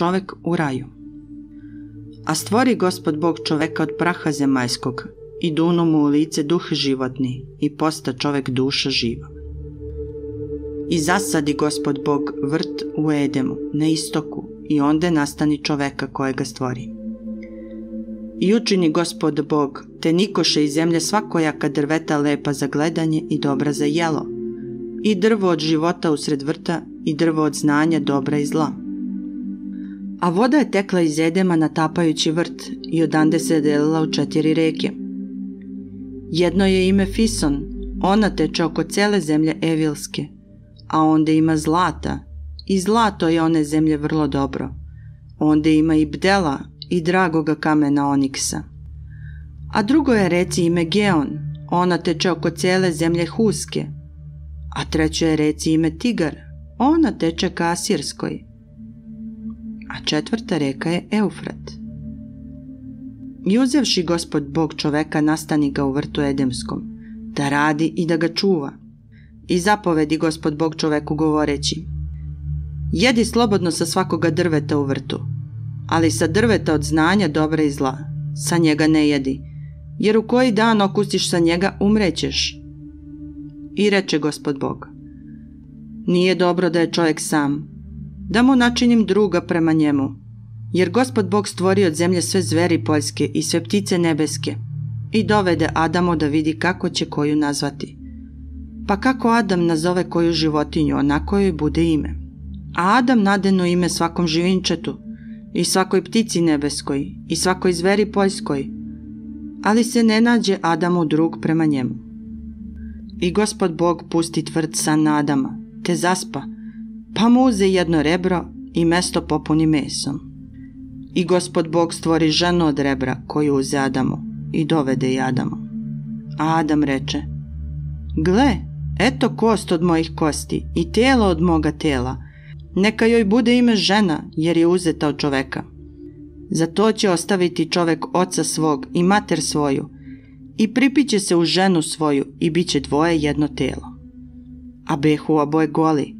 čovek u raju. A stvori Gospod Bog čoveka od praha zemaljskog i duno mu u lice duh životni i posta čovek duša živa. I zasadi Gospod Bog vrt u Edemu na istoku i onde nastani čoveka kojega stvori. I učini Gospod Bog te nikoše iz zemlje svakojaka drveta lepa za gledanje i dobra za jelo, i drvo od života usred vrta i drvo od znanja dobra i zla. A voda je tekla iz Edema natapajući vrt i odande se delila u 4 reke. Jedno je ime Fison, ona teče oko cele zemlje Evilske, a onde ima zlata, i zlato je one zemlje vrlo dobro. Onde ima i bdela i dragoga kamena oniksa. A drugo je reci ime Geon, ona teče oko cele zemlje Huske, a treće je reci ime Tigar, ona teče ka Asirskoj, a 4. reka je Eufrat. I uzevši Gospod Bog čoveka nastani ga u vrtu Edemskom, da radi i da ga čuva. I zapovedi Gospod Bog čoveku govoreći: jedi slobodno sa svakoga drveta u vrtu, ali sa drveta od znanja dobra i zla, sa njega ne jedi, jer u koji dan okusiš sa njega umrećeš. I reče Gospod Bog: nije dobro da je čovjek sam, da mu načinim druga prema njemu, jer Gospod Bog stvori od zemlje sve zveri poljske i sve ptice nebeske, i dovede Adamu da vidi kako će koju nazvati. Pa kako Adam nazove koju životinju, onako joj bude ime. A Adam nadeno ime svakom živinčetu, i svakoj ptici nebeskoj, i svakoj zveri poljskoj, ali se ne nađe Adamu drug prema njemu. I Gospod Bog pusti tvrd san na Adama, te zaspa, pa mu uze jedno rebro i mesto popuni mesom. I Gospod Bog stvori ženu od rebra koju uze Adamu i dovede je Adamu. A Adam reče: gle, eto kost od mojih kosti i telo od moga tela, neka joj bude ime žena, jer je uzeta od čoveka. Za to će ostaviti čovek oca svog i mater svoju i pripiće se u ženu svoju i bit će dvoje jedno telo. A behu oboje goli,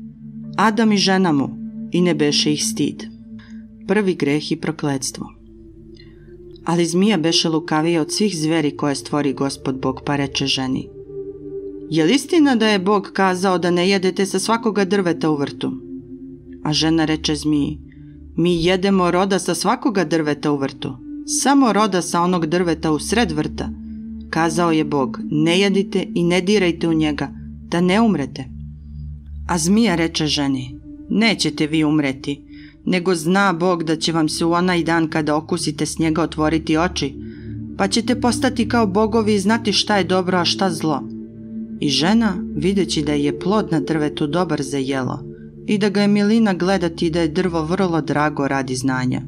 Adam i žena mu, i ne beše ih stid. Prvi greh i prokletstvo. Ali zmija beše lukavija od svih zveri koje stvori Gospod Bog, pa reče ženi: je li istina da je Bog kazao da ne jedete sa svakoga drveta u vrtu? A žena reče zmiji: mi jedemo roda sa svakoga drveta u vrtu, samo roda sa onog drveta u sred vrta. Kazao je Bog: ne jedite i ne dirajte u njega, da ne umrete. A zmija reče ženi: nećete vi umreti, nego zna Bog da će vam se u onaj dan kada okusite s njega otvoriti oči, pa ćete postati kao bogovi i znati šta je dobro, a šta zlo. I žena, videći da je plod na drvetu dobar za jelo i da ga je milina gledati i da je drvo vrlo drago radi znanja,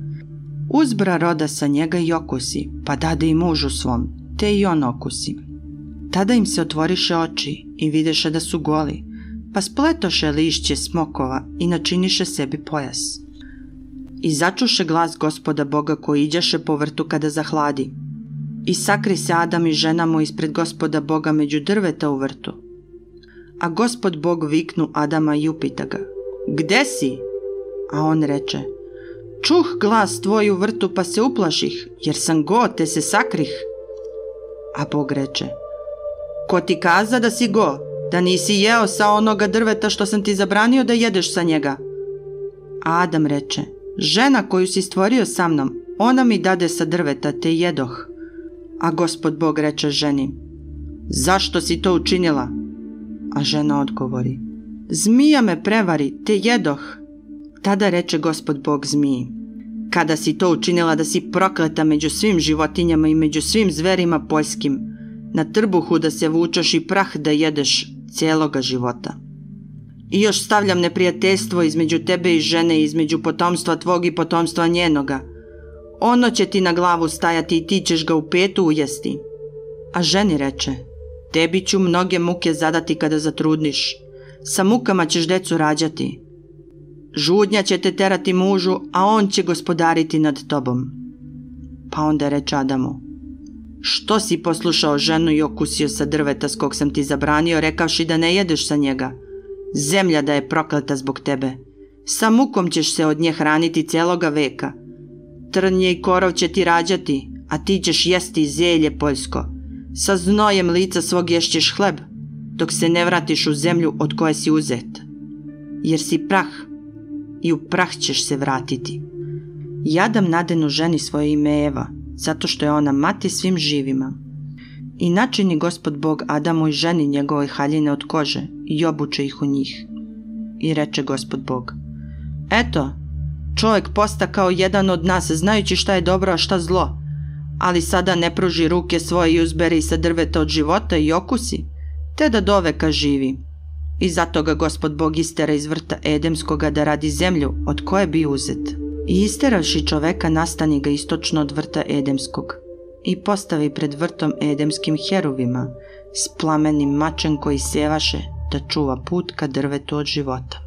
uzbra roda sa njega i okusi, pa dade i mužu svom, te i on okusi. Tada im se otvoriše oči i videše da su goli, pa spletoše lišće smokova i načiniše sebi pojas. I začuše glas Gospoda Boga koji iđaše po vrtu kada zahladi. I sakri se Adam i žena mu ispred Gospoda Boga među drveta u vrtu. A Gospod Bog viknu Adama i upita ga: gde si? A on reče: čuh glas tvoj u vrtu pa se uplaših, jer sam go te se sakrih. A Bog reče: ko ti kaza da si go, da nisi jeo sa onoga drveta što sam ti zabranio da jedeš sa njega? A Adam reče: žena koju si stvorio sa mnom, ona mi dade sa drveta, te jedoh. A Gospod Bog reče ženi: zašto si to učinila? A žena odgovori: zmija me prevari, te jedoh. Tada reče Gospod Bog zmiji: kada si to učinila da si prokleta među svim životinjama i među svim zverima poljskim, na trbuhu da se vučeš i prah da jedeš cijeloga života. I još stavljam neprijateljstvo između tebe i žene i između potomstva tvog i potomstva njenoga. Ono će ti na glavu stajati i ti ćeš ga u petu ujesti. A ženi reče: tebi ću mnoge muke zadati kada zatrudniš, sa mukama ćeš decu rađati. Žudnja će te terati mužu, a on će gospodariti nad tobom. Pa onda reče Adamu: što si poslušao ženu i okusio sa drveta s kog sam ti zabranio, rekavši da ne jedeš sa njega? Zemlja da je prokleta zbog tebe. Sa mukom ćeš se od nje hraniti cijeloga veka. Trnje i korov će ti rađati, a ti ćeš jesti zelje poljsko. Sa znojem lica svog ješćeš hleb, dok se ne vratiš u zemlju od koje si uzet. Jer si prah i u prah ćeš se vratiti. I Adam nadenu ženi svoje ime Eva, zato što je ona mati svim živima. I načini Gospod Bog Adamu i ženi njegove haljine od kože i obuče ih u njih. I reče Gospod Bog: Eto, čovjek posta kao jedan od nas, znajući šta je dobro, a šta zlo, ali sada ne pruži ruke svoje i uzberi sa drveta od života i okusi, te da doveka živi. I zato ga Gospod Bog istera iz vrta Edemskoga da radi zemlju od koje bi uzet. I isteravši čoveka nastani ga istočno od vrta Edemskog i postavi pred vrtom Edemskim heruvima s plamenim mačem koji sevaše da čuva put ka drvetu od života.